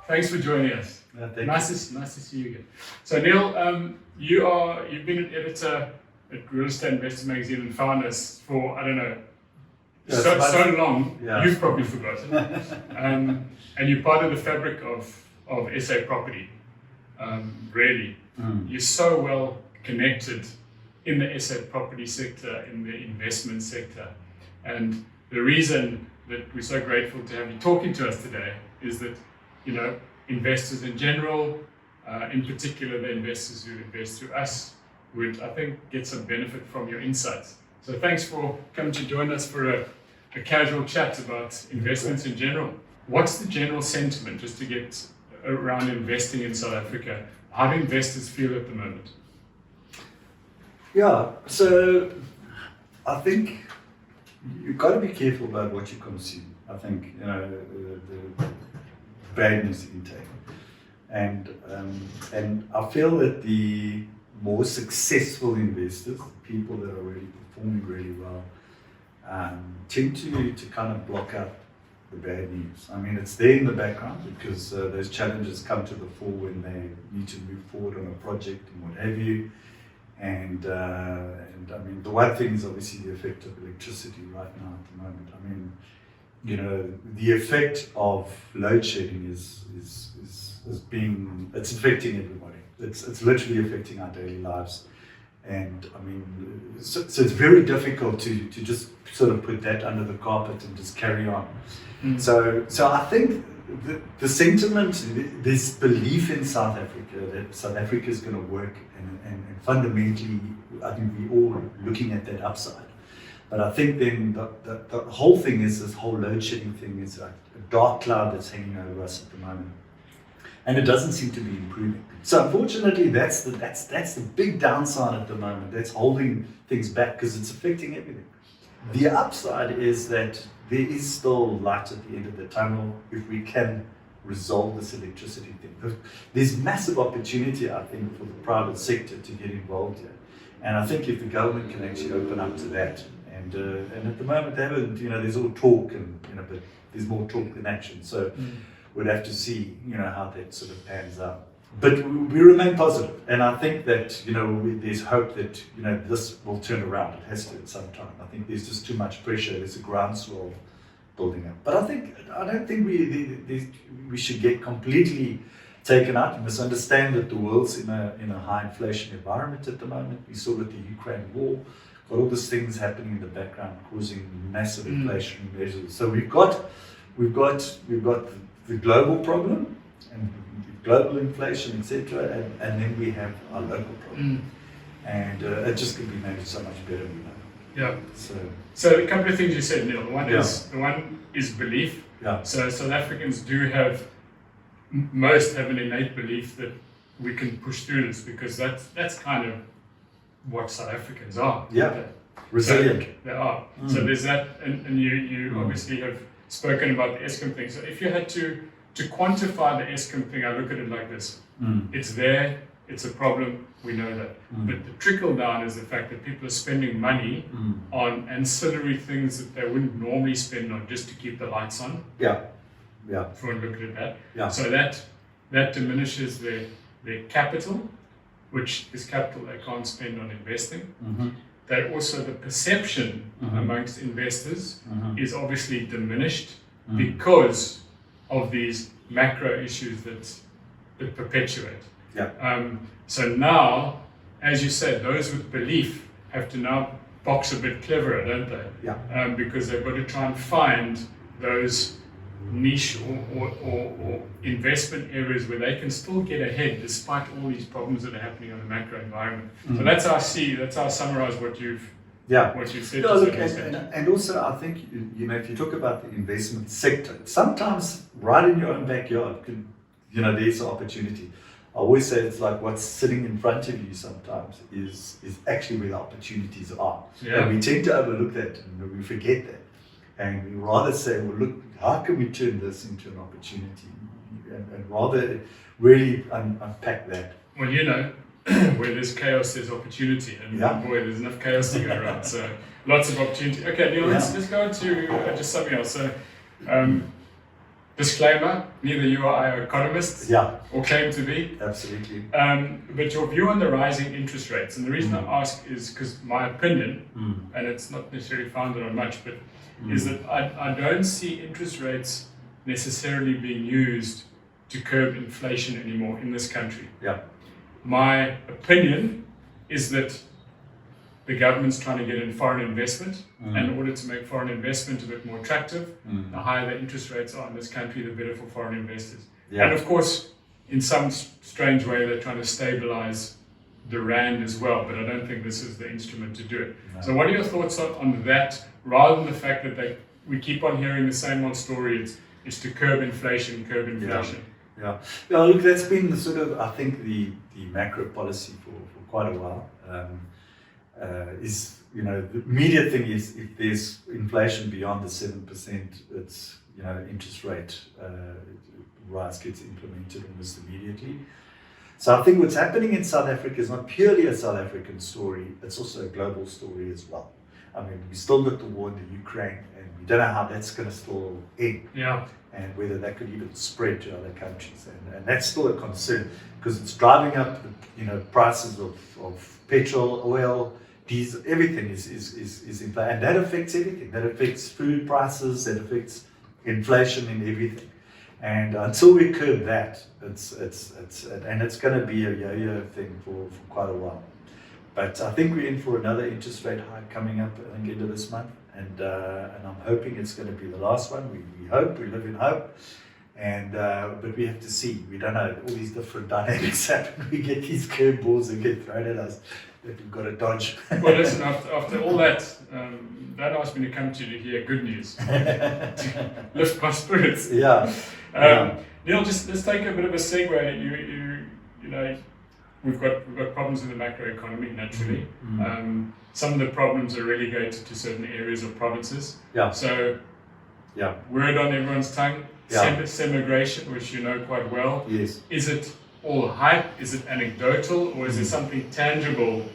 Thanks for joining us. Nice to see you again. So Neale, you've been an editor at Real Estate Investor Magazine and found us for, I don't know, so long, you've probably forgotten. And you're part of the fabric of SA property, really. You're so well connected in the SA property sector, in the investment sector. And the reason that we're so grateful to have you talking to us today is that, investors in general, in particular the investors who invest through us, would, I think, get some benefit from your insights. So thanks for coming to join us for a casual chat about investments in general. What's the general sentiment, just to get around investing in South Africa? How do investors feel at the moment? Yeah, so I think you've got to be careful about what you consume. I think, the bad news intake. And I feel that the more successful investors, people that are really performing really well, tend to kind of block out the bad news. I mean, it's there in the background because those challenges come to the fore when they need to move forward on a project and what have you. And I mean, the one thing is obviously the effect of electricity right now at the moment. I mean, the effect of load shedding is it's affecting everybody. It's literally affecting our daily lives. And I mean, so it's very difficult to just sort of put that under the carpet and just carry on. So I think the sentiment, this belief in South Africa that South Africa is going to work, and fundamentally, I think we're all looking at that upside. But I think then the whole thing is this whole load shedding thing is like a dark cloud that's hanging over us at the moment, and it doesn't seem to be improving. So unfortunately, that's the big downside at the moment. That's holding things back because it's affecting everything. The upside is that there is still light at the end of the tunnel if we can resolve this electricity thing. There's massive opportunity, I think, for the private sector to get involved here. And I think if the government can actually open up to that, and at the moment they haven't, there's all talk, and but there's more talk than action. So we'll have to see, how that sort of pans out. But we remain positive, and I think that there's hope that this will turn around. It has to at some time. I think there's just too much pressure. There's a groundswell building up. But I don't think we should get completely taken out. You must understand that the world's in a high inflation environment at the moment. We saw with the Ukraine war, got all these things happening in the background, causing massive inflationary measures. So we've got the global problem and global inflation, etc., and then we have our local problem, and it just can be managed so much better, Yeah. So a couple of things you said, Neale. The one is belief. Yeah. So South Africans most have an innate belief that we can push through this, because that's kind of what South Africans are. Yeah. Resilient. So they are. So there's that, and you obviously have spoken about the Eskom thing. So if you had to quantify the Eskom thing, I look at it like this. It's there, it's a problem, we know that. But the trickle down is the fact that people are spending money on ancillary things that they wouldn't normally spend on just to keep the lights on. Yeah. If you want to look at that. Yeah. So that diminishes their capital, which is capital they can't spend on investing. That also the perception amongst investors is obviously diminished because of these macro issues that perpetuate. Yeah. So now, as you said, those with belief have to now box a bit cleverer, don't they? Yeah. Because they've got to try and find those niche or investment areas where they can still get ahead despite all these problems that are happening on the macro environment. So that's how I summarize what you've said. No, look, and also I think if you talk about the investment sector, sometimes right in your own backyard, there's an opportunity. I always say it's like what's sitting in front of you sometimes is actually where the opportunities are. Yeah. And we tend to overlook that, and we forget that. And we rather say, well, look, how can we turn this into an opportunity? And rather really unpack that. Well, where there's chaos, there's opportunity. And boy, there's enough chaos to go around. So lots of opportunity. Okay, Neale, let's go to just something else. So disclaimer, neither you or I are economists or claim to be. Absolutely. But your view on the rising interest rates, and the reason I ask is because my opinion, and it's not necessarily founded on much, but is that I don't see interest rates necessarily being used to curb inflation anymore in this country. Yeah. My opinion is that the government's trying to get in foreign investment, and in order to make foreign investment a bit more attractive, the higher the interest rates are in this country, the better for foreign investors. Yeah. And of course, in some strange way, they're trying to stabilize the rand as well, but I don't think this is the instrument to do it. No. So what are your thoughts on that, rather than the fact that we keep on hearing the same old story, it's to curb inflation. Yeah, look, that's been sort of, I think, the macro policy for quite a while. Is, the immediate thing is if there's inflation beyond the 7%, it's, interest rate rise gets implemented almost immediately. So I think what's happening in South Africa is not purely a South African story, it's also a global story as well. I mean, we still got the war in the Ukraine, and we don't know how that's going to still end. Yeah. And whether that could even spread to other countries. And that's still a concern, because it's driving up the prices of petrol, oil, diesel, everything is inflated. And that affects everything. That affects food prices, that affects inflation in everything. And until we curb that, it's going to be a yo-yo thing for quite a while. But I think we're in for another interest rate hike coming up, I think, end of this month. And I'm hoping it's going to be the last one. We hope, we live in hope. And but we have to see. We don't know. All these different dynamics happen. We get these curveballs that get thrown at us that we've got to dodge. Well, listen, after all that, don't ask me to come to you to hear good news. Lift my spirits. Yeah. Neale, let's take a bit of a segue. You know, we've got problems in the macroeconomy naturally. Some of the problems are relegated to certain areas or provinces. Yeah. So, word on everyone's tongue, semigration, which you know quite well. Yes. Is it all hype? Is it anecdotal, or is there something tangible?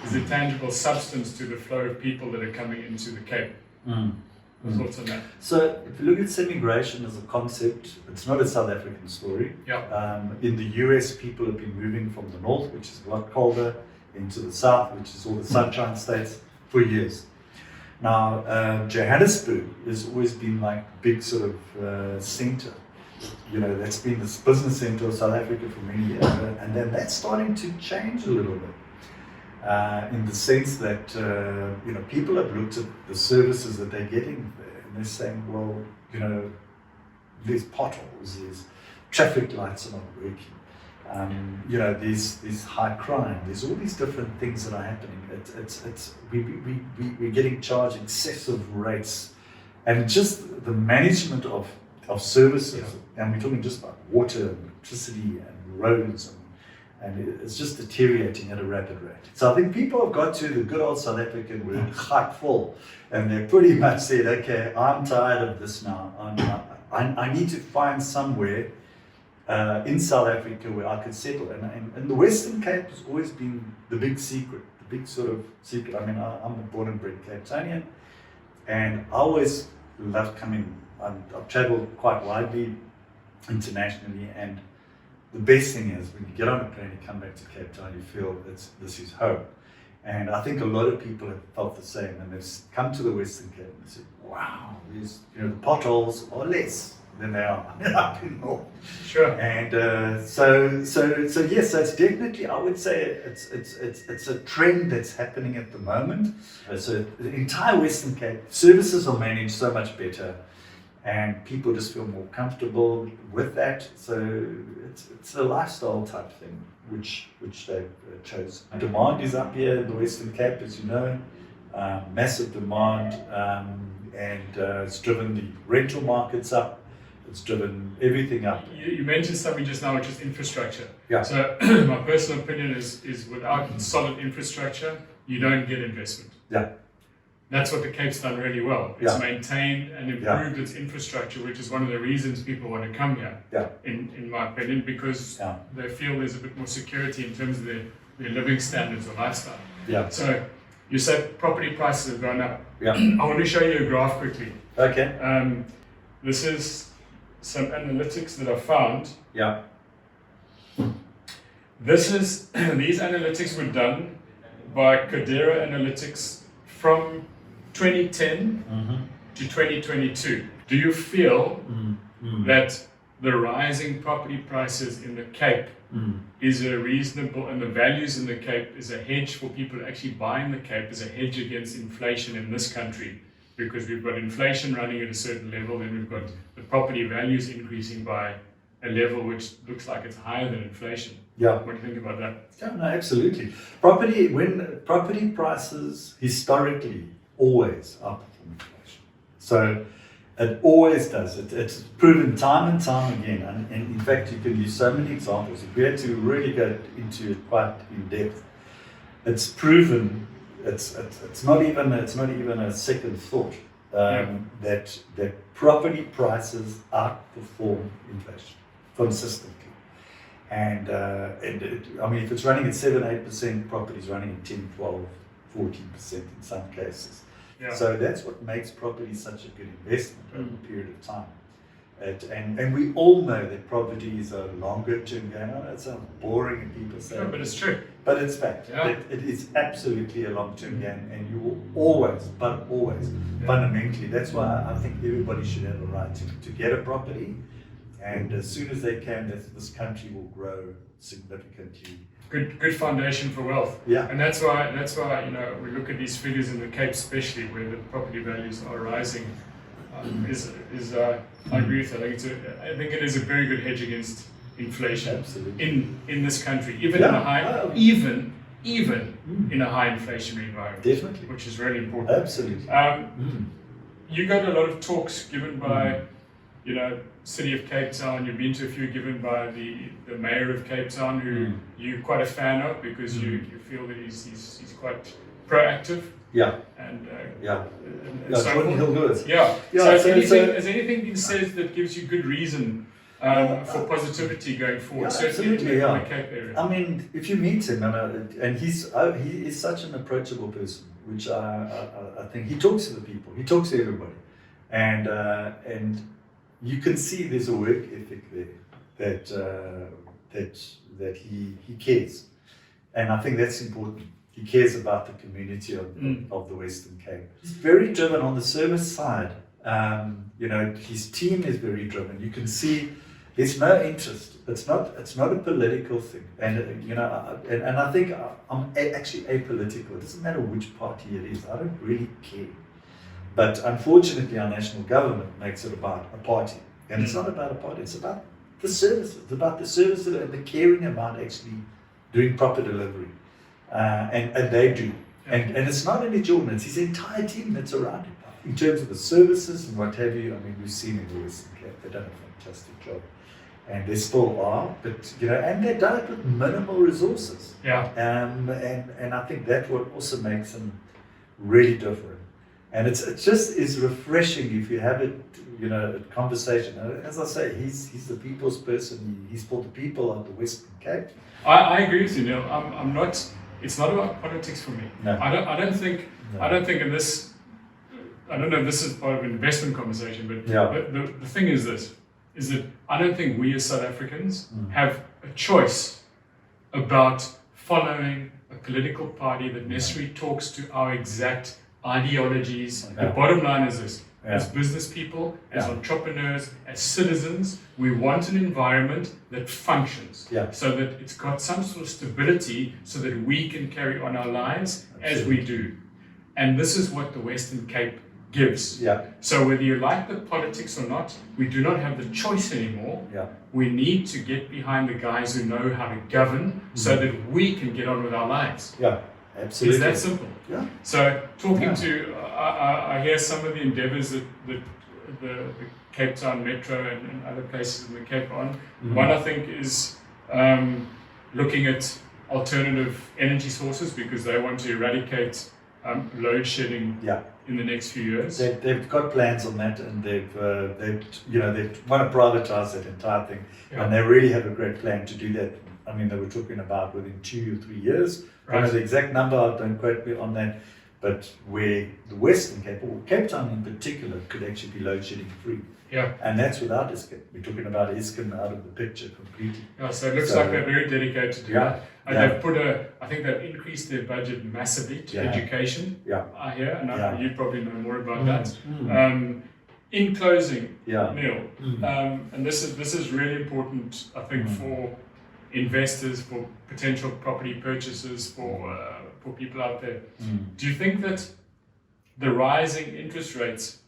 Is there tangible substance to the flow of people that are coming into the Cape? Thoughts on that? So, if you look at semigration as a concept, it's not a South African story. Yeah. In the US, people have been moving from the north, which is a lot colder, into the south, which is all the sunshine states, for years. Now, Johannesburg has always been like big sort of center. That's been this business center of South Africa for many years, and then that's starting to change a little bit. In the sense that people have looked at the services that they're getting there, and they're saying, well, there's potholes, there's traffic lights are not working, there's high crime, there's all these different things that are happening. We're getting charged excessive rates, and just the management of services, and we're talking just about water, and electricity, and roads, and it's just deteriorating at a rapid rate. So I think people have got to the good old South African word, full, and they've pretty much said, okay, I'm tired of this now. I need to find somewhere in South Africa where I could settle. And the Western Cape has always been the big secret, the big sort of secret. I mean, I'm a born and bred Cape Townian, and I always loved coming. I've traveled quite widely internationally, and the best thing is when you get on a plane and come back to Cape Town, you feel this is home. And I think a lot of people have felt the same, and they've come to the Western Cape and said, wow, the potholes are less than they are up in north. Sure. And so yes, so it's definitely, I would say it's a trend that's happening at the moment. So the entire Western Cape, services are managed so much better, and people just feel more comfortable with that. So it's a lifestyle type thing, which they've chosen. Demand is up here in the Western Cape, as you know, massive demand, and it's driven the rental markets up. It's driven everything up. You mentioned something just now, which is infrastructure. Yeah. So my personal opinion is without solid infrastructure, you don't get investment. Yeah. That's what the Cape's done really well. It's maintained and improved its infrastructure, which is one of the reasons people want to come here, in my opinion, because they feel there's a bit more security in terms of their living standards or lifestyle. Yeah. So you said property prices have gone up. Yeah. I want to show you a graph quickly. Okay. This is some analytics that I found. Yeah. These analytics were done by Codera Analytics from 2010 to 2022. Do you feel that the rising property prices in the Cape is a reasonable, and the values in the Cape is a hedge for people actually buying the Cape, is a hedge against inflation in this country? Because we've got inflation running at a certain level, and we've got the property values increasing by a level which looks like it's higher than inflation. Yeah. What do you think about that? Yeah, no, absolutely. When property prices historically always outperform inflation. So it always does. It's proven time and time again. And in fact, you can use so many examples. If we had to really go into it quite in depth, it's proven. It's not even a second thought that property prices outperform inflation consistently. And I mean, if it's running at 7-8%, property's running at 10, 12, 14% in some cases. Yeah. So that's what makes property such a good investment over a period of time. And we all know that property is a longer term game. I know it sounds boring and people say, no, but it's true. But it's fact. Yeah. It is absolutely a long term game, and you will always, fundamentally, that's why I think everybody should have a right to get a property. And as soon as they can, this country will grow significantly. Good foundation for wealth. Yeah. And that's why we look at these figures in the Cape, especially where the property values are rising. I agree with that. I think it is a very good hedge against inflation. Absolutely. in this country, even in a high even in a high inflationary environment. Definitely. Which is really important. Absolutely. You got a lot of talks given by City of Cape Town. You've been to a few given by the Mayor of Cape Town, who you're quite a fan of because you feel that he's quite proactive. Yeah. And so he'll do it. Yeah. Yeah. Has anything been said that gives you good reason for positivity going forward? Yeah, certainly absolutely, in the Cape area. I mean, if you meet him, and he is such an approachable person, which I think he talks to the people, he talks to everybody, and you can see there's a work ethic there that he cares, and I think that's important. He cares about the community of the Western Cape. He's very driven on the service side. His team is very driven. You can see there's no interest. It's not a political thing. And and I think I'm actually apolitical. It doesn't matter which party it is. I don't really care. But unfortunately, our national government makes it about a party, and it's not about a party. It's about the services. It's about the services and the caring about actually doing proper delivery. And they do. And it's not only Jordan, it's his entire team that's around him. In terms of the services and what have you, I mean, we've seen in the Western Cape, they've done a fantastic job. And they still are, but and they've done it with minimal resources. Yeah. And I think that what also makes them really different. And it just is refreshing if you have a conversation. As I say, he's the people's person. He's for the people of the Western Cape. I agree with you, Neale. I'm not. It's not about politics for me. No. I don't think in this. I don't know if this is part of an investment conversation, but the thing is this: is that I don't think we as South Africans have a choice about following a political party that necessarily talks to our exact ideologies. The bottom line is this: as business people, as entrepreneurs, as citizens, we want an environment that functions, so that it's got some sort of stability, so that we can carry on our lives as we do. And this is what the Western Cape gives. So whether you like the politics or not, we do not have the choice anymore. We need to get behind the guys who know how to govern, so that we can get on with our lives. Absolutely. It's that simple. So talking to, I hear some of the endeavours that the Cape Town Metro and other places in the Cape are on. One, I think, is looking at alternative energy sources, because they want to eradicate load shedding in the next few years. They've got plans on that, and they want to privatise that entire thing, and they really have a great plan to do that. I mean, they were talking about within 2 or 3 years. I don't know the exact number, don't quote me on that, but where the Western Cape, or Cape Town in particular, could actually be load shedding free. Yeah. And that's without ISKIN. We're talking about ISKIN out of the picture completely. Yeah, so it looks like they're very dedicated to that. And Yeah. I think they've increased their budget massively to Yeah. education. Yeah. I hear, and you probably know more about that. Mm. In closing, Yeah. Neale, and this is really important, I think, for investors, for potential property purchasers, for people out there. Do you think that the rising interest rates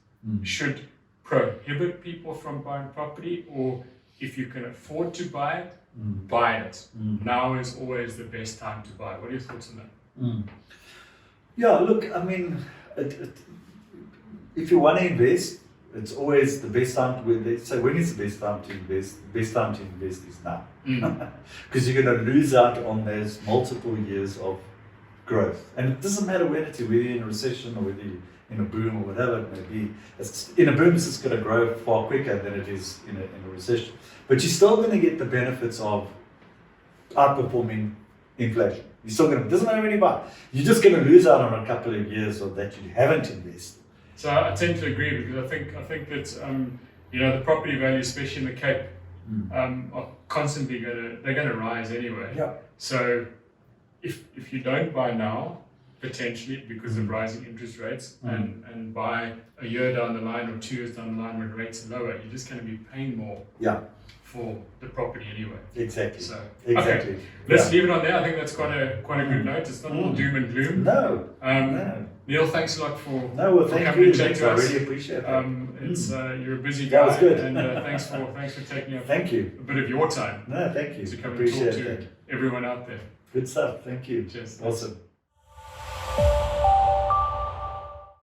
should prohibit people from buying property, or if you can afford to buy it, buy it? Now is always the best time to buy. What are your thoughts on that? Yeah, look, I mean, if you want to invest, it's always the best time to, they say, when is the best time to invest? The best time to invest is now. Because you're going to lose out on those multiple years of growth. And it doesn't matter whether you're in a recession or whether you're in a boom or whatever it may be. In a boom, it's just going to grow far quicker than it is in a recession. But you're still going to get the benefits of outperforming inflation. You're still going to, doesn't matter when you buy. You're just going to lose out on a couple of years of that you haven't invested. So I tend to agree, because I think that the property value, especially in the Cape, are constantly they're gonna rise anyway. Yeah. So if you don't buy now, potentially because of rising interest rates, and buy a year down the line or 2 years down the line when rates are lower, you're just going to be paying more. Yeah. For the property anyway. Exactly. So exactly. Okay. Let's leave it on there. I think that's quite a good note. It's not all doom and gloom. No. No. Neale, thanks a lot for thank coming you. and chat to us. I really appreciate it. It's you're a busy guy. That was good. And thanks for taking up thank you. a bit of your time. No, thank you. To come Appreciate and talk to everyone out there. Good stuff. Thank you. Cheers. Awesome.